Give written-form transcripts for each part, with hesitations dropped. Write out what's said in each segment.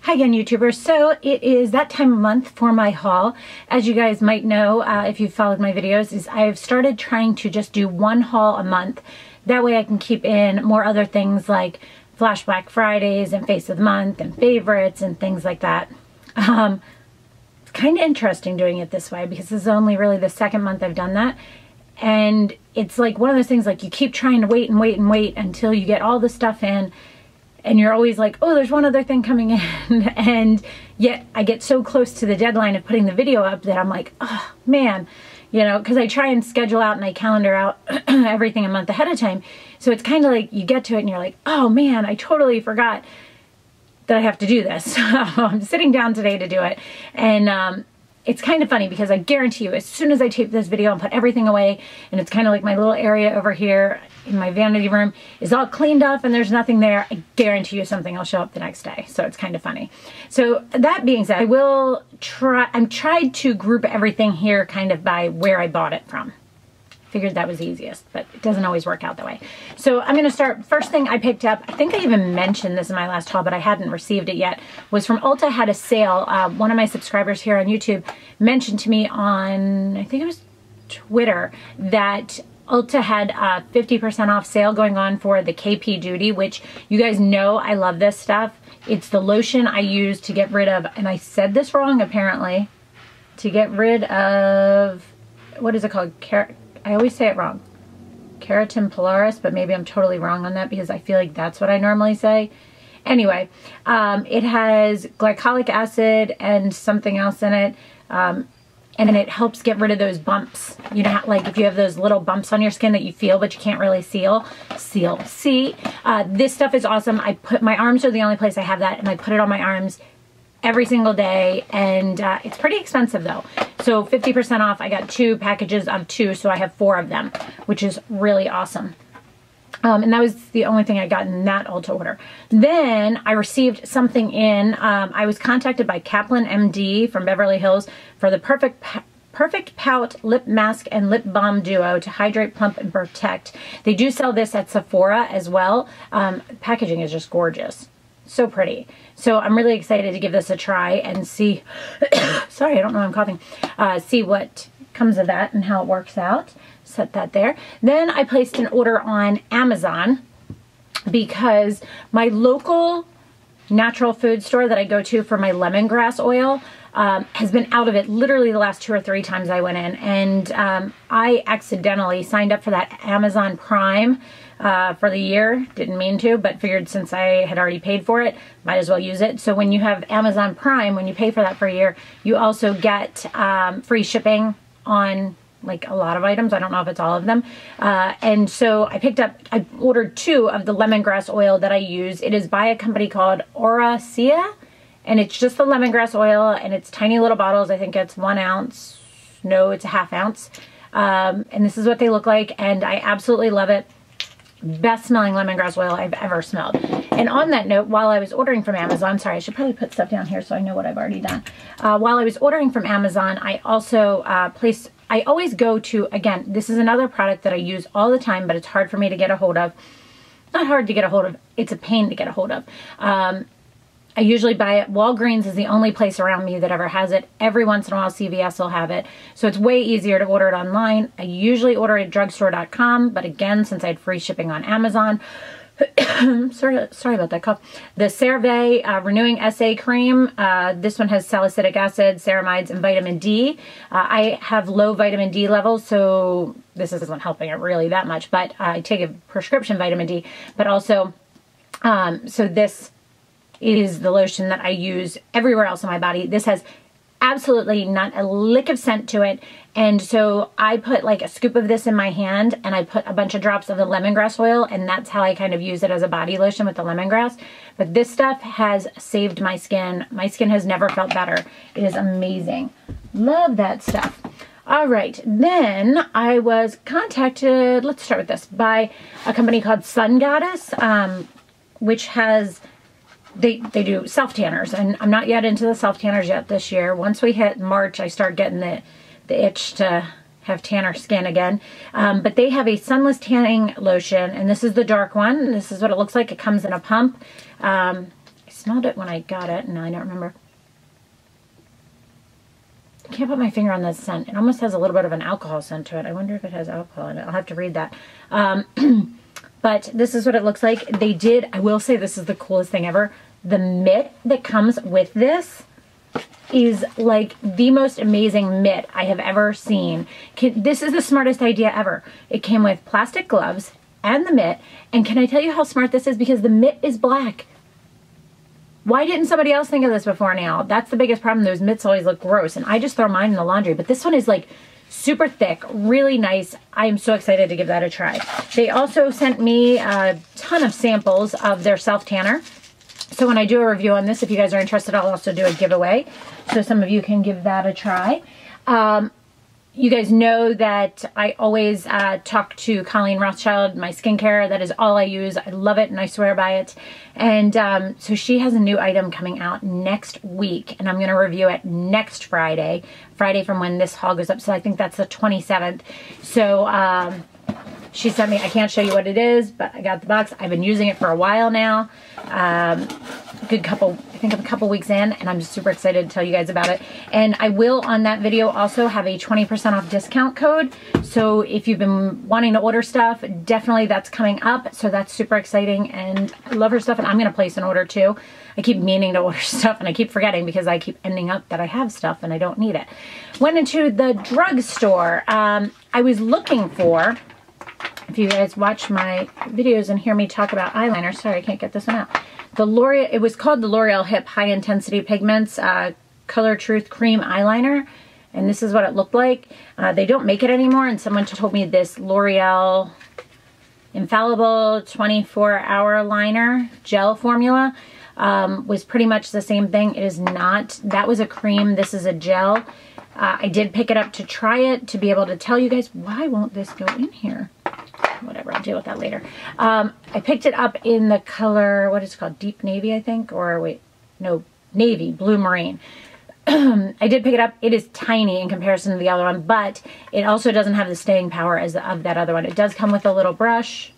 Hi again, YouTubers. So it is that time of month for my haul. As you guys might know, if you've followed my videos, is I've started trying to just do one haul a month. That way I can keep in more other things like Flash Black Fridays and Face of the Month and favorites and things like that. It's kind of interesting doing it this way because this is only really the second month I've done that. And it's like one of those things like you keep trying to wait and wait and wait until you get all the stuff in. And you're always like, oh, there's one other thing coming in. And yet I get so close to the deadline of putting the video up that I'm like, oh, man. You know, because I try and schedule out and I calendar out everything a month ahead of time. So it's kind of like you get to it and you're like, oh, man, I totally forgot that I have to do this. So I'm sitting down today to do it. And it's kind of funny because I guarantee you, as soon as I tape this video and put everything away, and it's kind of like my little area over here in my vanity room is all cleaned up and there's nothing there, I guarantee you something will show up the next day. So it's kind of funny. So that being said, I'm tried to group everything here kind of by where I bought it from. Figured that was easiest, but it doesn't always work out that way. So I'm going to start. First thing I picked up, I think I even mentioned this in my last haul, but I hadn't received it yet, was from Ulta. Had a sale. One of my subscribers here on YouTube mentioned to me on, I think it was Twitter, that Ulta had a 50% off sale going on for the KP Duty, which you guys know I love this stuff. It's the lotion I use to get rid of, and I said this wrong apparently, to get rid of, what is it called? I always say it wrong. Keratin pilaris, but maybe I'm totally wrong on that because I feel like that's what I normally say. Anyway, it has glycolic acid and something else in it, and it helps get rid of those bumps. You know, like if you have those little bumps on your skin that you feel but you can't really see. This stuff is awesome. My arms are the only place I have that, and I put it on my arms every single day, and it's pretty expensive though. So 50% off. I got 2 packages of 2, so I have 4 of them, which is really awesome. And that was the only thing I got in that Ulta order. Then I received something in. I was contacted by Kaplan MD from Beverly Hills for the Perfect Pout Lip Mask and Lip Balm Duo to hydrate, plump, and protect. They do sell this at Sephora as well. Packaging is just gorgeous. So pretty. So I'm really excited to give this a try and see, sorry, I don't know why I'm coughing, see what comes of that and how it works out. Set that there. Then I placed an order on Amazon because my local natural food store that I go to for my lemongrass oil has been out of it literally the last 2 or 3 times I went in. And I accidentally signed up for that Amazon Prime for the year. Didn't mean to, but figured since I had already paid for it, might as well use it. So when you have Amazon Prime, when you pay for that for a year, you also get free shipping on like a lot of items. I don't know if it's all of them. And so I ordered 2 of the lemongrass oil that I use. It is by a company called Auracia, and it's just the lemongrass oil, and it's tiny little bottles. I think it's 1 ounce. No, it's a ½ ounce. And this is what they look like, and I absolutely love it. Best smelling lemongrass oil I've ever smelled. And on that note, while I was ordering from Amazon, sorry, I should probably put stuff down here so I know what I've already done. While I was ordering from Amazon, I also I always go to, again, this is another product that I use all the time, but it's hard for me to get a hold of. Not hard to get a hold of, it's a pain to get a hold of. I usually buy it. Walgreens is the only place around me that ever has it. Every once in a while, CVS will have it. So it's way easier to order it online. I usually order it at drugstore.com, but again, since I had free shipping on Amazon, sorry about that cough. The CeraVe Renewing SA Cream. This one has salicylic acid, ceramides, and vitamin D. I have low vitamin D levels, so this isn't helping it really that much, but I take a prescription vitamin D, but also, so this is the lotion that I use everywhere else on my body. This has absolutely not a lick of scent to it. And so I put like a scoop of this in my hand, and I put a bunch of drops of the lemongrass oil, and that's how I kind of use it as a body lotion with the lemongrass. But this stuff has saved my skin. My skin has never felt better. It is amazing. Love that stuff. All right, then I was contacted, let's start with this, by a company called Sun Goddess, which has they do self-tanners, and I'm not yet into the self-tanners yet this year. Once we hit March, I start getting the itch to have tanner skin again. But they have a sunless tanning lotion, and this is the dark one. This is what it looks like. It comes in a pump. smelled it when I got it, and I don't remember. I can't put my finger on the scent. It almost has a little bit of an alcohol scent to it. I wonder if it has alcohol in it. I'll have to read that. But this is what it looks like. They did, I will say this is the coolest thing ever. The mitt that comes with this is like the most amazing mitt I have ever seen. This is the smartest idea ever. It came with plastic gloves and the mitt. And can I tell you how smart this is? Because the mitt is black. Why didn't somebody else think of this before now? That's the biggest problem. Those mitts always look gross, and I just throw mine in the laundry. But this one is like super thick, really nice. I am so excited to give that a try. They also sent me a ton of samples of their self-tanner. So when I do a review on this, if you guys are interested, I'll also do a giveaway. So some of you can give that a try. You guys know that I always talk to Colleen Rothschild, my skincare. That is all I use. I love it and I swear by it. And so she has a new item coming out next week, and I'm going to review it next Friday. Friday from when this haul goes up. So I think that's the 27th. So she sent me, I can't show you what it is, but I got the box. I've been using it for a while now. Good couple, I think a couple weeks in, and I'm just super excited to tell you guys about it. And I will on that video also have a 20% off discount code. So if you've been wanting to order stuff, definitely that's coming up. So that's super exciting, and I love her stuff, and I'm going to place an order too. I keep meaning to order stuff and I keep forgetting because I keep ending up that I have stuff and I don't need it. Went into the drugstore. I was looking for, if you guys watch my videos and hear me talk about eyeliner, sorry, I can't get this one out. The L'Oreal, it was called the L'Oreal Hip High Intensity Pigments Color Truth Cream Eyeliner. And this is what it looked like. They don't make it anymore, and someone told me this L'Oreal Infallible 24-hour liner gel formula was pretty much the same thing. It is not. That was a cream. This is a gel. I did pick it up to try it to be able to tell you guys. Why won't this go in here? Whatever, I'll deal with that later. I picked it up in the color, what is it called? Deep Navy, I think? Or wait, no, Navy, Blue Marine. I did pick it up. It is tiny in comparison to the other one, but it also doesn't have the staying power as of that other one. It does come with a little brush.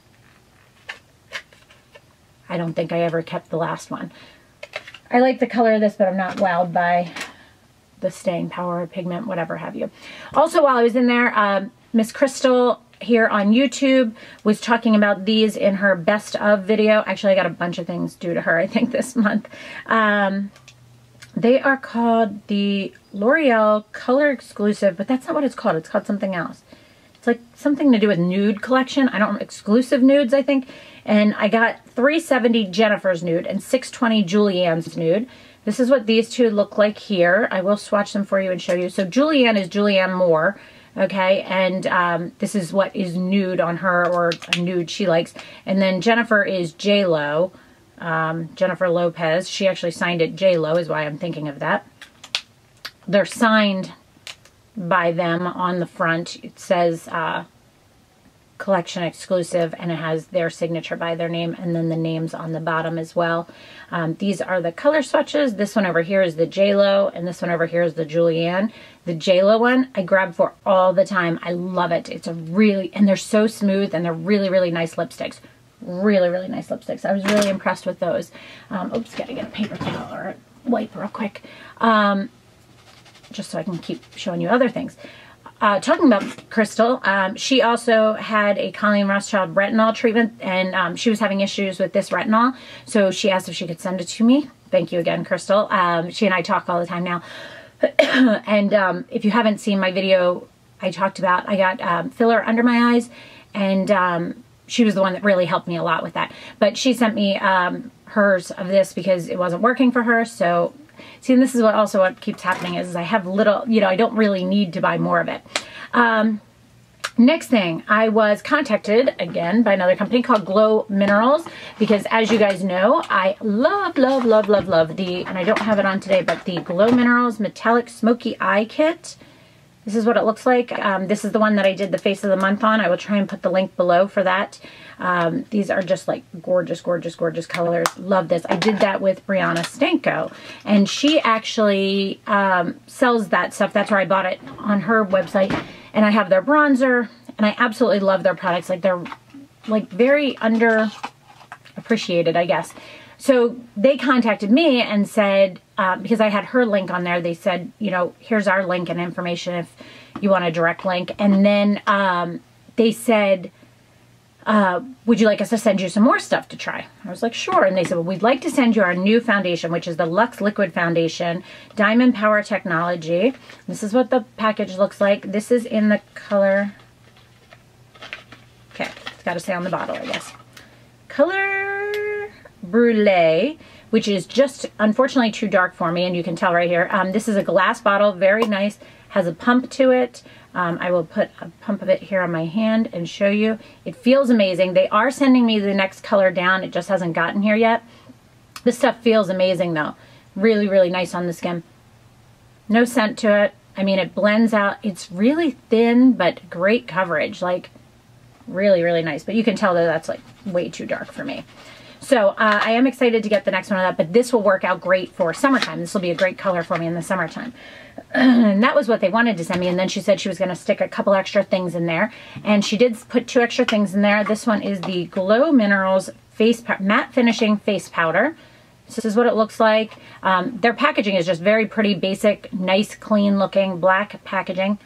I don't think I ever kept the last one. I like the color of this, but I'm not wowed by the staying power, pigment, whatever have you. Also, while I was in there, Miss Crystal here on YouTube was talking about these in her best of video. Actually, I got a bunch of things due to her, I think, this month. They are called the L'Oreal Color Exclusive, but that's not what it's called. It's called something else. It's like something to do with nude collection. I don't, exclusive nudes, I think. And I got 370 Jennifer's Nude and 620 Julianne's Nude. This is what these two look like here. I will swatch them for you and show you. So Julianne is Julianne Moore. Okay, and this is what is nude on her, or a nude she likes. And then Jennifer is J-Lo, Jennifer Lopez. She actually signed it J-Lo, is why I'm thinking of that. They're signed by them on the front. It says collection exclusive, and it has their signature by their name, and then the names on the bottom as well. These are the color swatches. This one over here is the J-Lo, and this one over here is the Julianne. The J-Lo one I grab for all the time. I love it. It's a really, and they're so smooth, and they're really, really nice lipsticks. Really, really nice lipsticks. I was really impressed with those. Oops, gotta get a paper towel or a wipe real quick. Just so I can keep showing you other things. Talking about Crystal, she also had a Colleen Rothschild retinol treatment, and she was having issues with this retinol, so she asked if she could send it to me. Thank you again, Crystal. She and I talk all the time now. And if you haven't seen my video, I talked about, I got filler under my eyes, and she was the one that really helped me a lot with that. But she sent me hers of this because it wasn't working for her, so... See, and this is what also what keeps happening is I have little, you know, I don't really need to buy more of it. Next thing, I was contacted again by another company called Glominerals, because as you guys know, I love the, and I don't have it on today, but the Glominerals Metallic Smoky Eye Kit. This is what it looks like. This is the one that I did the face of the month on. I will try and put the link below for that. These are just like gorgeous, gorgeous, gorgeous colors. Love this. I did that with Brianna Stanko, and she actually sells that stuff. That's where I bought it, on her website. And I have their bronzer, and I absolutely love their products. Like, they're like very underappreciated, I guess. So they contacted me and said, because I had her link on there, they said, you know, here's our link and information if you want a direct link. And then they said, would you like us to send you some more stuff to try? I was like, sure. And they said, well, we'd like to send you our new foundation, which is the Luxe Liquid Foundation, Diamond Power Technology. This is what the package looks like. This is in the color, okay, it's got to say on the bottle, I guess. Color Brulee, which is just unfortunately too dark for me, and you can tell right here. This is a glass bottle, very nice, has a pump to it. I will put a pump of it here on my hand and show you. It feels amazing. They are sending me the next color down. It just hasn't gotten here yet. This stuff feels amazing though. Really, really nice on the skin. No scent to it. I mean, it blends out. It's really thin, but great coverage. Like, really, really nice. But you can tell that that's like way too dark for me. So I am excited to get the next one of that, but this will work out great for summertime. This will be a great color for me in the summertime. And that was what they wanted to send me. And then she said she was going to stick a couple extra things in there. And she did put 2 extra things in there. This one is the Glominerals Matte Finishing Face Powder. So this is what it looks like. Their packaging is just very pretty, basic, nice, clean looking black packaging.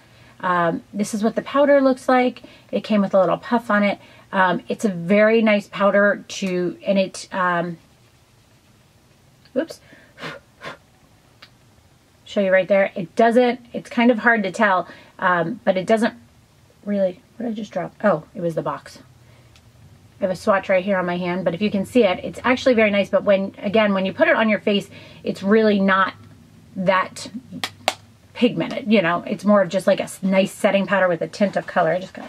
This is what the powder looks like. It came with a little puff on it. It's a very nice powder and it, oops, show you right there. It doesn't, it's kind of hard to tell, but it doesn't really, what did I just drop? Oh, it was the box. I have a swatch right here on my hand, but if you can see it, it's actually very nice. But when you put it on your face, it's really not that pigmented, you know, it's more of just like a nice setting powder with a tint of color. I just got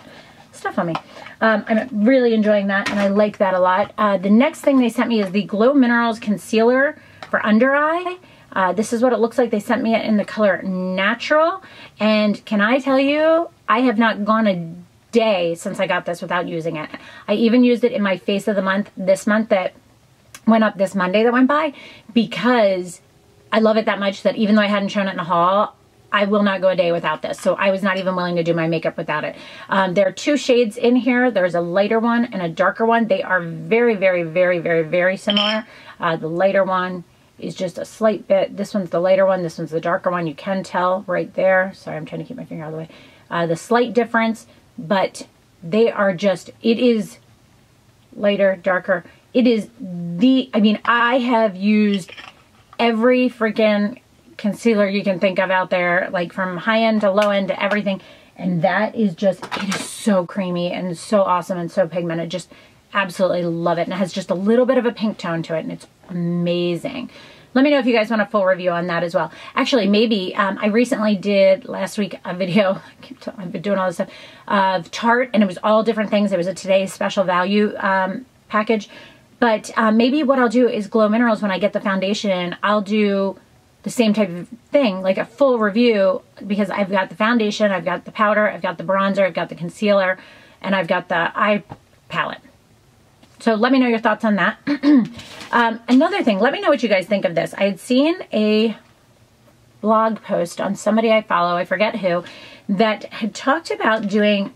stuff on me. I'm really enjoying that, and I like that a lot. The next thing they sent me is the Glominerals Concealer for under eye. This is what it looks like. They sent me it in the color Natural, and can I tell you, I have not gone a day since I got this without using it. I even used it in my face of the month this month that went up this Monday that went by, because I love it that much that even though I hadn't shown it in a haul, I will not go a day without this. So I was not even willing to do my makeup without it. There are 2 shades in here. There's a lighter one and a darker one. They are very, very, very, very, very similar. The lighter one is just a slight bit. This one's the lighter one. This one's the darker one. You can tell right there. Sorry, I'm trying to keep my finger out of the way. The slight difference, but they are just, it is lighter, darker. It is I mean, I have used every freaking concealer you can think of out there, like from high end to low end to everything, and that is just, it is so creamy and so awesome and so pigmented. Just absolutely love it, and it has just a little bit of a pink tone to it, and it's amazing. Let me know if you guys want a full review on that as well. Actually, maybe I recently did last week a video, I've been doing all this stuff, of Tarte, and it was all different things. It was a today's special value package, but maybe what I'll do is Glominerals, when I get the foundation, I'll do the same type of thing, like a full review, because I've got the foundation, I've got the powder, I've got the bronzer, I've got the concealer, and I've got the eye palette. So let me know your thoughts on that. Another thing, let me know what you guys think of this. I had seen a blog post on somebody I follow, I forget who, that had talked about doing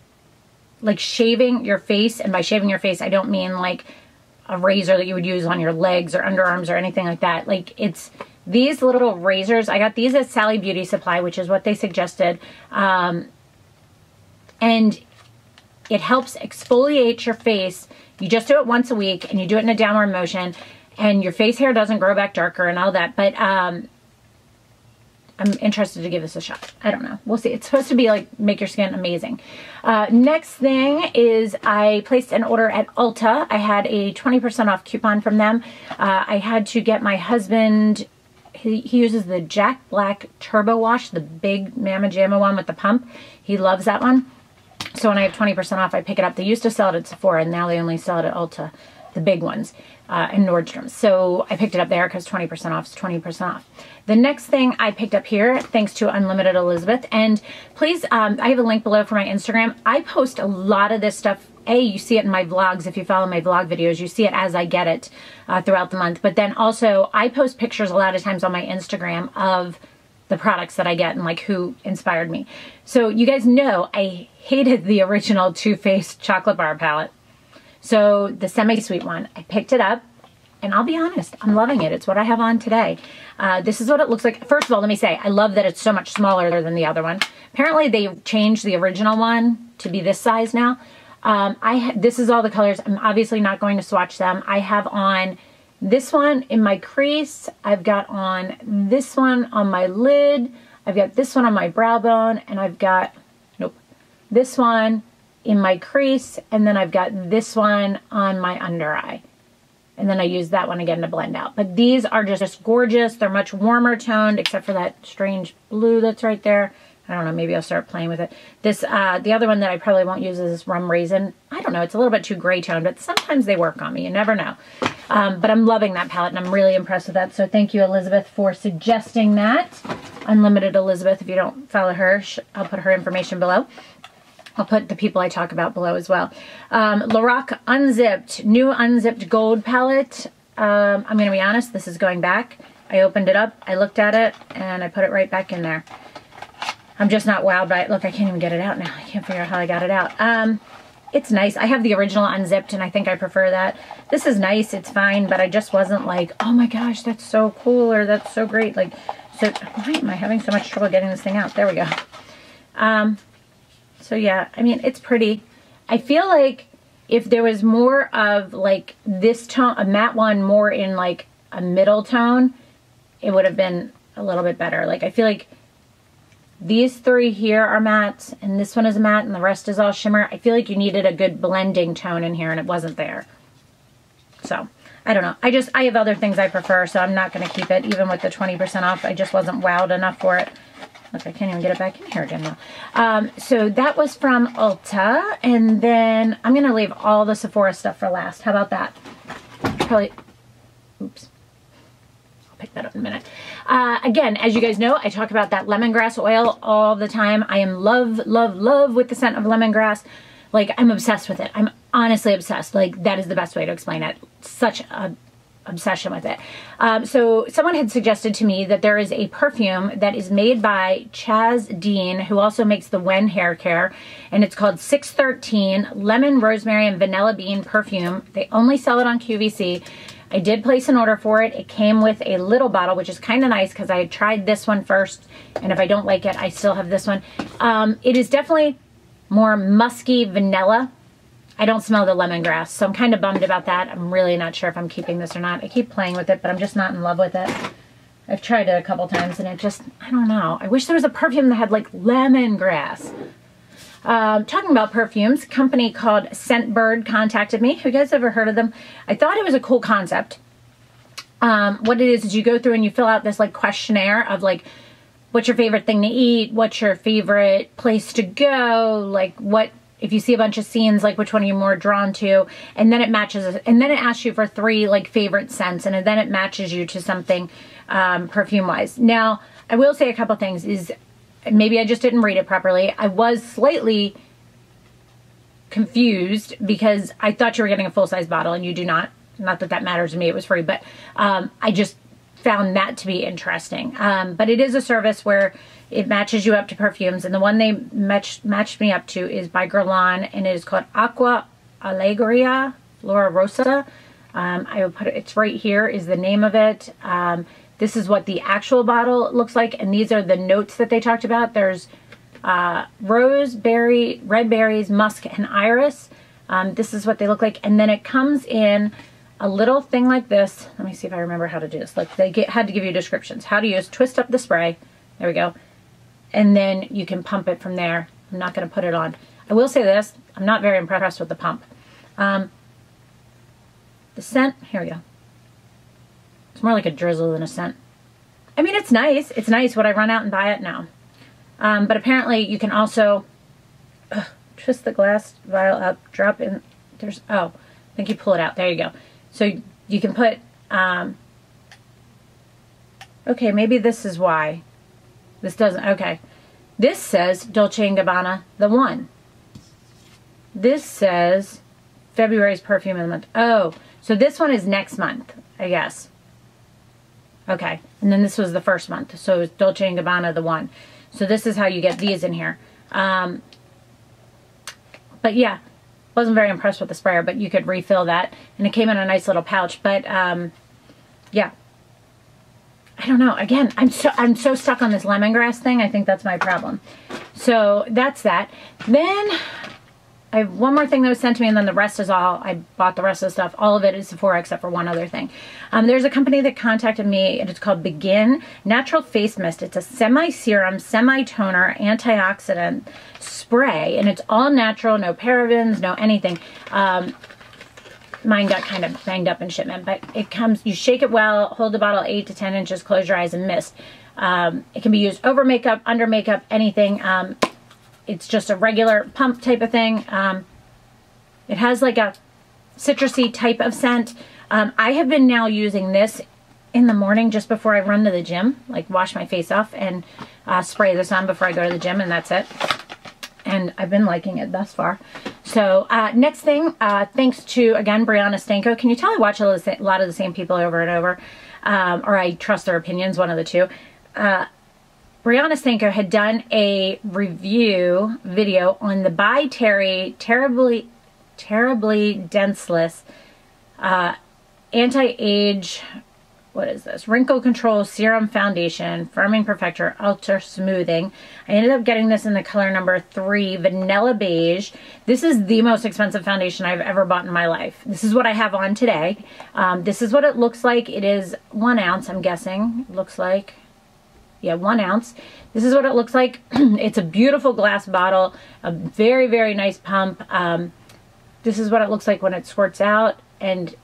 like shaving your face, and by shaving your face, I don't mean like a razor that you would use on your legs or underarms or anything like that. Like, it's these little razors. I got these at Sally Beauty Supply, which is what they suggested. And it helps exfoliate your face. You just do it once a week, and you do it in a downward motion, and your face hair doesn't grow back darker and all that. But I'm interested to give this a shot. I don't know. We'll see. It's supposed to be like make your skin amazing. Next thing is I placed an order at Ulta. I had a 20% off coupon from them. I had to get my husband, he uses the Jack Black Turbo Wash, the big Mama Jamma one with the pump. He loves that one. So when I have 20% off, I pick it up. They used to sell it at Sephora, and now they only sell it at Ulta, the big ones, and Nordstrom's. So I picked it up there because 20% off is 20% off. The next thing I picked up here, thanks to Unlimited Elizabeth, and please, I have a link below for my Instagram. I post a lot of this stuff. You see it in my vlogs. If you follow my vlog videos, you see it as I get it throughout the month. But then also, I post pictures a lot of times on my Instagram of the products that I get and like who inspired me. So you guys know I hated the original Too Faced chocolate bar palette. So the semi-sweet one, I picked it up, and I'll be honest, I'm loving it. It's what I have on today. This is what it looks like. First of all, let me say, I love that it's so much smaller than the other one. Apparently, they changed the original one to be this size now. This is all the colors. I'm obviously not going to swatch them. I have on this one in my crease. I've got on this one on my lid. I've got this one on my brow bone, and I've got, nope, this one in my crease, and then I've got this one on my under eye. And then I use that one again to blend out. But these are just gorgeous. They're much warmer toned, except for that strange blue that's right there. I don't know, maybe I'll start playing with it. This, the other one that I probably won't use is this Rum Raisin. I don't know, it's a little bit too gray toned, but sometimes they work on me, you never know. But I'm loving that palette, and I'm really impressed with that. So thank you, Elizabeth, for suggesting that. Unlimited Elizabeth, if you don't follow her, I'll put her information below. I'll put the people I talk about below as well. Lorac Unzipped, new Unzipped Gold palette. I'm going to be honest, this is going back. I opened it up, I looked at it, and I put it right back in there. I'm just not wowed by it. Look, I can't even get it out now. I can't figure out how I got it out. It's nice. I have the original Unzipped, and I think I prefer that. This is nice. It's fine, but I just wasn't like, oh my gosh, that's so cool, or that's so great. Like, so why am I having so much trouble getting this thing out? There we go. So yeah, I mean, it's pretty. I feel like if there was more of like this tone, a matte one more in like a middle tone, it would have been a little bit better. Like, I feel like these three here are matte, and this one is matte, and the rest is all shimmer. I feel like you needed a good blending tone in here, and it wasn't there. So, I don't know. I have other things I prefer, so I'm not going to keep it, even with the 20% off. I just wasn't wowed enough for it. Look, I can't even get it back in here again now. So that was from Ulta, and then I'm going to leave all the Sephora stuff for last. How about that? Probably, oops. I'll pick that up in a minute. Again, as you guys know, I talk about that lemongrass oil all the time. I am love, love, love with the scent of lemongrass. Like, I'm obsessed with it. I'm honestly obsessed. Like, that is the best way to explain it. Such a obsession with it. So someone had suggested to me that there is a perfume that is made by Chaz Dean, who also makes the Wen hair care, and it's called 613 Lemon, Rosemary, and Vanilla Bean Perfume. They only sell it on QVC. I did place an order for it. It came with a little bottle, which is kind of nice because I tried this one first, and if I don't like it, I still have this one. It is definitely more musky vanilla. I don't smell the lemongrass, so I'm kind of bummed about that. I'm really not sure if I'm keeping this or not. I keep playing with it, but I'm just not in love with it. I've tried it a couple times, and it just, I don't know. I wish there was a perfume that had, like, lemongrass. Talking about perfumes, a company called Scentbird contacted me. Have you guys ever heard of them? I thought it was a cool concept. What it is you go through and you fill out this, like, questionnaire of, like, what's your favorite thing to eat? What's your favorite place to go? Like, what... If you see a bunch of scenes, like which one are you more drawn to, and then it matches, and then it asks you for 3 like favorite scents, and then it matches you to something perfume-wise. Now, I will say a couple things. Is maybe I just didn't read it properly. I was slightly confused because I thought you were getting a full-size bottle, and you do not. Not that that matters to me. It was free, but I just found that to be interesting. But it is a service where it matches you up to perfumes, and the one they matched me up to is by Guerlain, and it is called Aqua Alegria Flora Rosa. I will put it, it's right here is the name of it. This is what the actual bottle looks like, and these are the notes that they talked about. There's rose, berry, red berries, musk, and iris. This is what they look like, and then it comes in a little thing like this. Let me see if I remember how to do this. Like, they had to give you descriptions. How to use, twist up the spray. There we go. And then you can pump it from there. I'm not going to put it on. I will say this. I'm not very impressed with the pump. The scent, here we go. It's more like a drizzle than a scent. I mean, it's nice. It's nice. Would I run out and buy it? No. But apparently you can also twist the glass vial up, drop in. There's, oh, I think you pull it out. There you go. So you can put, okay, maybe this is why. This doesn't, okay. This says Dolce & Gabbana, the one. This says February's perfume of the month. Oh, so this one is next month, I guess. Okay, and then this was the first month. So it's Dolce & Gabbana, the one. So this is how you get these in here. But yeah, Wasn't very impressed with the sprayer, but you could refill that. And it came in a nice little pouch. But yeah. I don't know. Again, I'm so stuck on this lemongrass thing. I think that's my problem. So that's that. Then I have one more thing that was sent to me, and then the rest is all, I bought the rest of the stuff. All of it is Sephora except for one other thing. There's a company that contacted me, and it's called Begin Natural Face Mist. It's a semi-serum, semi-toner, antioxidant spray, and it's all natural, no parabens, no anything. Mine got kind of banged up in shipment, but it comes, you shake it well, hold the bottle 8 to 10 inches, close your eyes and mist. It can be used over makeup, under makeup, anything. It's just a regular pump type of thing. It has like a citrusy type of scent. I have been now using this in the morning just before I run to the gym, like wash my face off and spray this on before I go to the gym, and that's it. And I've been liking it thus far. So next thing, thanks to, again, Brianna Stanko. Can you tell I watch a lot of the same people over and over? Or I trust their opinions, one of the two. Brianna Stanko had done a review video on the By Terry Terribly Densliss Anti-Age, what is this? Wrinkle Control Serum Foundation, Firming Perfector, Ultra Smoothing. I ended up getting this in the color number 3, Vanilla Beige. This is the most expensive foundation I've ever bought in my life. This is what I have on today. This is what it looks like. It is 1 ounce, I'm guessing. It looks like, yeah, 1 ounce. This is what it looks like. It's a beautiful glass bottle, a very, very nice pump. This is what it looks like when it squirts out, and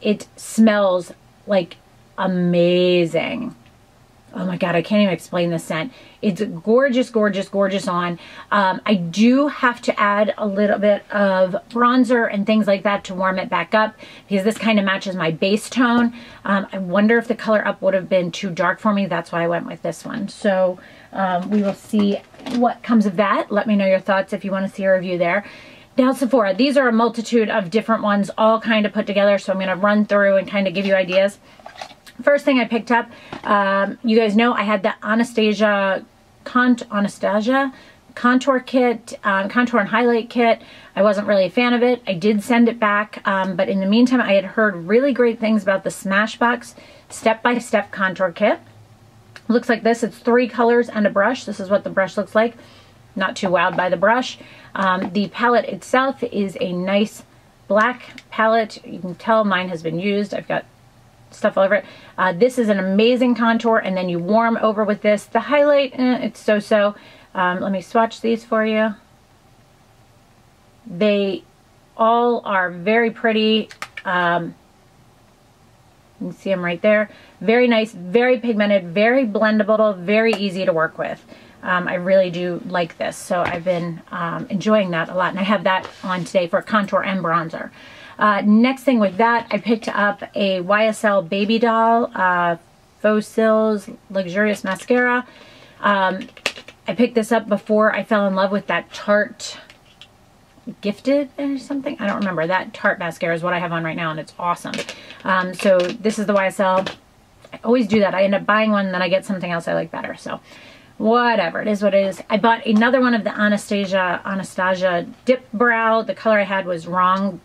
it smells like amazing. Oh my God, I can't even explain the scent. It's gorgeous, gorgeous, gorgeous on. I do have to add a little bit of bronzer and things like that to warm it back up, because this kind of matches my base tone. I wonder if the color up would have been too dark for me. That's why I went with this one. So we will see what comes of that. Let me know your thoughts if you want to see a review there. Now Sephora, these are a multitude of different ones all kind of put together, so I'm going to run through and kind of give you ideas. First thing I picked up, you guys know I had the Anastasia Contour Kit, Contour and Highlight Kit. I wasn't really a fan of it. I did send it back, but in the meantime I had heard really great things about the Smashbox Step-by-Step Contour Kit. Looks like this. It's 3 colors and a brush. This is what the brush looks like. Not too wowed by the brush. The palette itself is a nice black palette. You can tell mine has been used. I've got stuff all over it. This is an amazing contour, and then you warm over with this. The highlight, it's so-so. Let me swatch these for you. They all are very pretty. You can see them right there. Very nice, very pigmented, very blendable, very easy to work with. I really do like this, so I've been enjoying that a lot, and I have that on today for contour and bronzer. Next thing with that, I picked up a YSL Baby Doll Faux Sills Luxurious Mascara. I picked this up before I fell in love with that Tarte Gifted or something. I don't remember. That Tarte mascara is what I have on right now, and it's awesome. So this is the YSL. I always do that. I end up buying one, and then I get something else I like better, so whatever, it is what it is. I bought another one of the Anastasia Dipbrow. The color I had was wrong,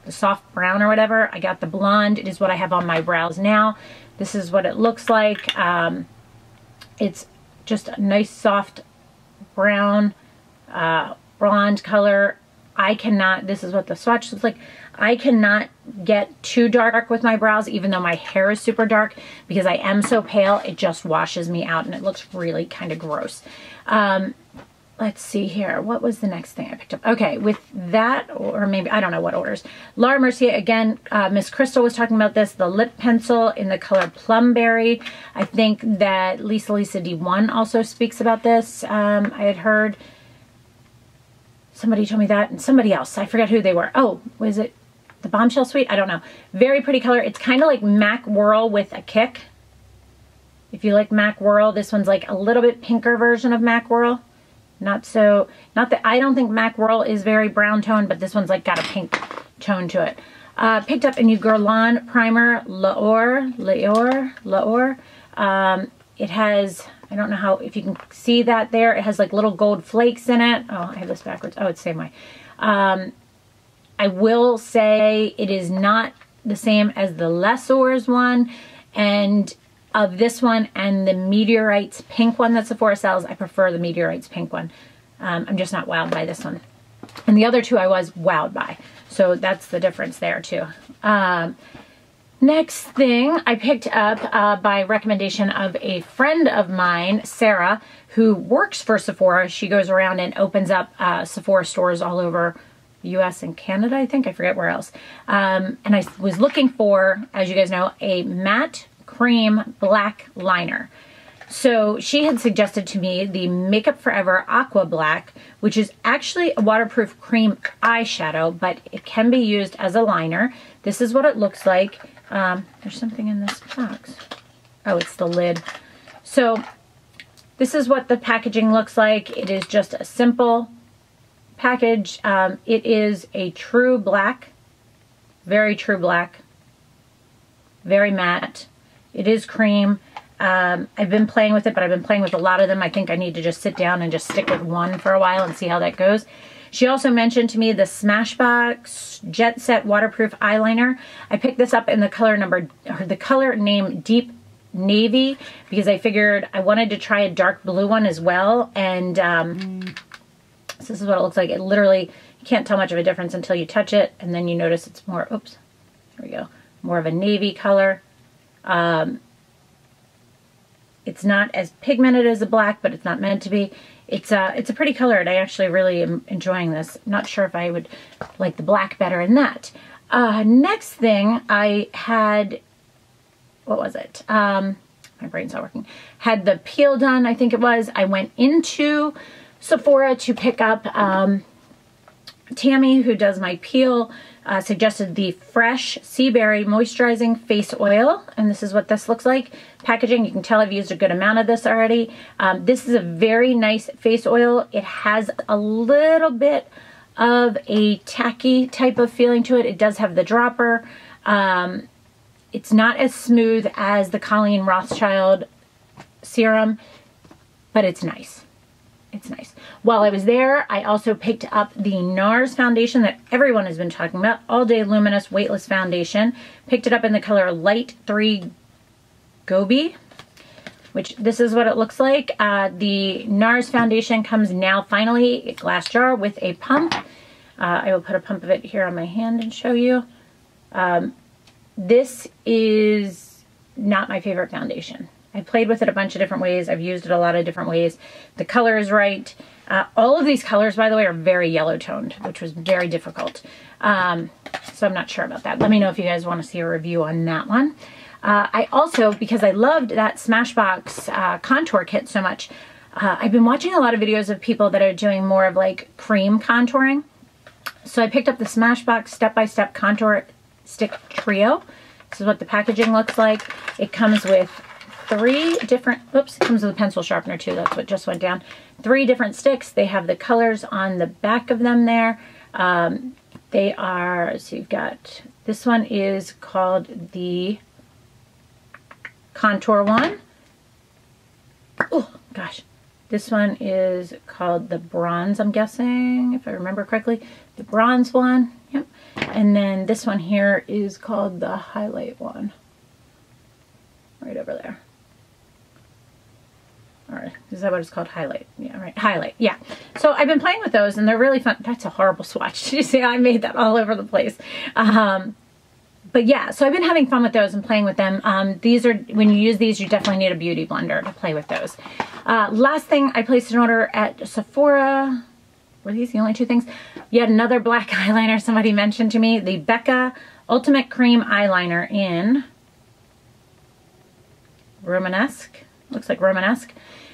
the soft brown or whatever. I got the blonde. It is what I have on my brows now. This is what it looks like. It's just a nice soft brown, blonde color. I cannot, this is what the swatch looks like. I cannot get too dark with my brows, even though my hair is super dark, because I am so pale, it just washes me out, and it looks really kind of gross. Let's see here. What was the next thing I picked up? Okay, with that, or maybe, I don't know what orders. Laura Mercier, again, Miss Crystal was talking about this, the lip pencil in the color Plumberry. I think that LisaSz09 also speaks about this. I had heard, somebody told me that, and somebody else, I forget who they were. Oh, was it the Bombshell Suite? I don't know. Very pretty color. It's kind of like Mac Whirl with a kick. If you like Mac Whirl, this one's like a little bit pinker version of Mac Whirl. Not that I don't think Mac Whirl is very brown tone, but this one's like got a pink tone to it. Picked up a new Guerlain primer, L'Or. It has, I don't know how, if you can see that there, it has like little gold flakes in it. Oh, I have this backwards. Oh, it's the same way. I will say it is not the same as the Lessors one, and of this one and the Meteorites pink one that Sephora sells, I prefer the Meteorites pink one. I'm just not wowed by this one. And the other two I was wowed by. So that's the difference there too. Next thing I picked up by recommendation of a friend of mine, Sarah, who works for Sephora. She goes around and opens up Sephora stores all over the US and Canada, I think. I forget where else. And I was looking for, as you guys know, a matte cream black liner. So she had suggested to me the Makeup Forever Aqua Black, which is actually a waterproof cream eyeshadow, but it can be used as a liner. This is what it looks like. There's something in this box. Oh, it's the lid. So this is what the packaging looks like. It is just a simple package. It is a true black, very true black, very matte. It is cream. I've been playing with it, but I've been playing with a lot of them. I think I need to just sit down and just stick with one for a while and see how that goes. She also mentioned to me the Smashbox Jet Set Waterproof Eyeliner. I picked this up in the color name Deep Navy because I figured I wanted to try a dark blue one as well. And so this is what it looks like. It literally, you can't tell much of a difference until you touch it, and then you notice it's more, oops, there we go, more of a navy color. It's not as pigmented as a black, but it's not meant to be. It's a pretty color, and I actually really am enjoying this. I'm not sure if I would like the black better in that. Next thing I had, what was it? My brain's not working. Had the peel done, I think it was. I went into Sephora to pick up Tammy, who does my peel, suggested the Fresh Sea Berry Moisturizing Face Oil, and this is what this looks like. Packaging, you can tell I've used a good amount of this already. This is a very nice face oil. It has a little bit of a tacky type of feeling to it. It does have the dropper. It's not as smooth as the Colleen Rothschild serum, but it's nice. It's nice. While I was there, I also picked up the Nars Foundation that everyone has been talking about, All Day Luminous Weightless Foundation. Picked it up in the color Light 3 Gobi, which this is what it looks like. The Nars Foundation comes now finally a glass jar with a pump. I will put a pump of it here on my hand and show you. This is not my favorite foundation. I played with it a bunch of different ways. I've used it a lot of different ways. The color is right. All of these colors, by the way, are very yellow toned, which was very difficult. So I'm not sure about that. Let me know if you guys want to see a review on that one. I also, because I loved that Smashbox contour kit so much, I've been watching a lot of videos of people that are doing more of like cream contouring. So I picked up the Smashbox Step-by-Step Contour Stick Trio. This is what the packaging looks like. It comes with 3 different, oops, it comes with a pencil sharpener too. That's what just went down. 3 different sticks. They have the colors on the back of them there. They are, so you've got, this one is called the Contour one. Oh, gosh. This one is called the Bronze, I'm guessing, if I remember correctly. The Bronze one, yep. And then this one here is called the Highlight one. Right over there. All right, is that what it's called? Highlight. Yeah, right. Highlight. Yeah. So I've been playing with those, and they're really fun. That's a horrible swatch. You see, I made that all over the place. But yeah, so I've been having fun with those and playing with them. These are, when you use these, you definitely need a beauty blender to play with those. Last thing, I placed an order at Sephora. Were these the only 2 things? Yet another black eyeliner somebody mentioned to me. The Becca Ultimate Cream Eyeliner in Romanesque. Looks like Romanesque.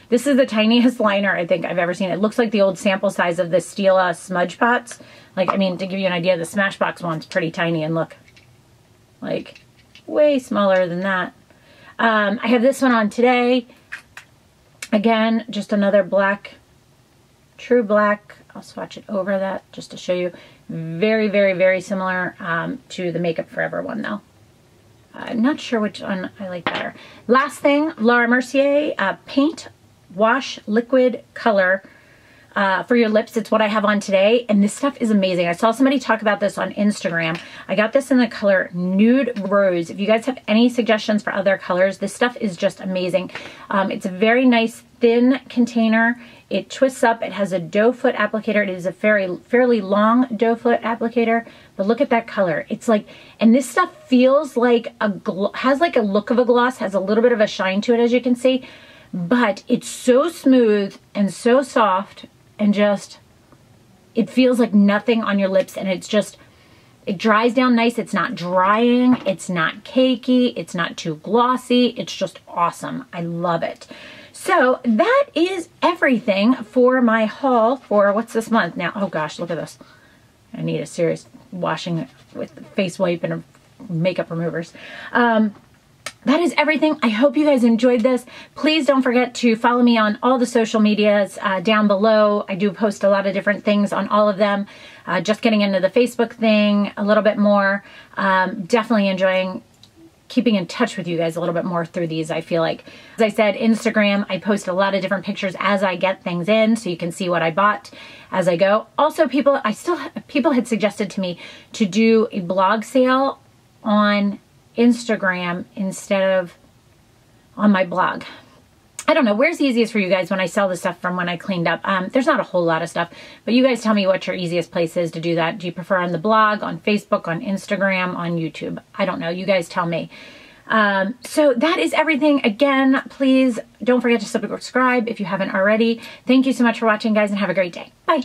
This is the tiniest liner I think I've ever seen. It looks like the old sample size of the Stila smudge pots. Like, I mean, to give you an idea, the Smashbox one's pretty tiny, and look, like, way smaller than that. I have this one on today. Again, just another black, true black. I'll swatch it over that just to show you. Very, very, very similar to the Makeup Forever one, though. I'm not sure which one I like better. Last thing, Laura Mercier Paint Wash Liquid Color for your lips. It's what I have on today, and this stuff is amazing. I saw somebody talk about this on Instagram. I got this in the color Nude Rose. If you guys have any suggestions for other colors, this stuff is just amazing. It's a very nice thin container. It twists up. It has a doe foot applicator. It is a fairly long doe foot applicator, but look at that color. It's like, and this stuff feels like has like a look of a gloss, has a little bit of a shine to it, as you can see, but it's so smooth and so soft, and just, it feels like nothing on your lips, and it's just, it dries down nice. It's not drying. It's not cakey. It's not too glossy. It's just awesome. I love it. So that is everything for my haul for, what's this month now? Oh gosh, look at this. I need a serious washing with the face wipe and makeup removers. That is everything. I hope you guys enjoyed this. Please don't forget to follow me on all the social medias down below. I do post a lot of different things on all of them. Just getting into the Facebook thing a little bit more. Definitely enjoying keeping in touch with you guys a little bit more through these, I feel like. As I said, Instagram, I post a lot of different pictures as I get things in, so you can see what I bought as I go. Also, people had suggested to me to do a blog sale on Instagram instead of on my blog. I don't know, where's easiest for you guys when I sell the stuff from when I cleaned up? There's not a whole lot of stuff, but you guys tell me what your easiest place is to do that. Do you prefer on the blog, on Facebook, on Instagram, on YouTube? I don't know, you guys tell me. So that is everything. Again, please don't forget to subscribe if you haven't already. Thank you so much for watching, guys, and have a great day. Bye.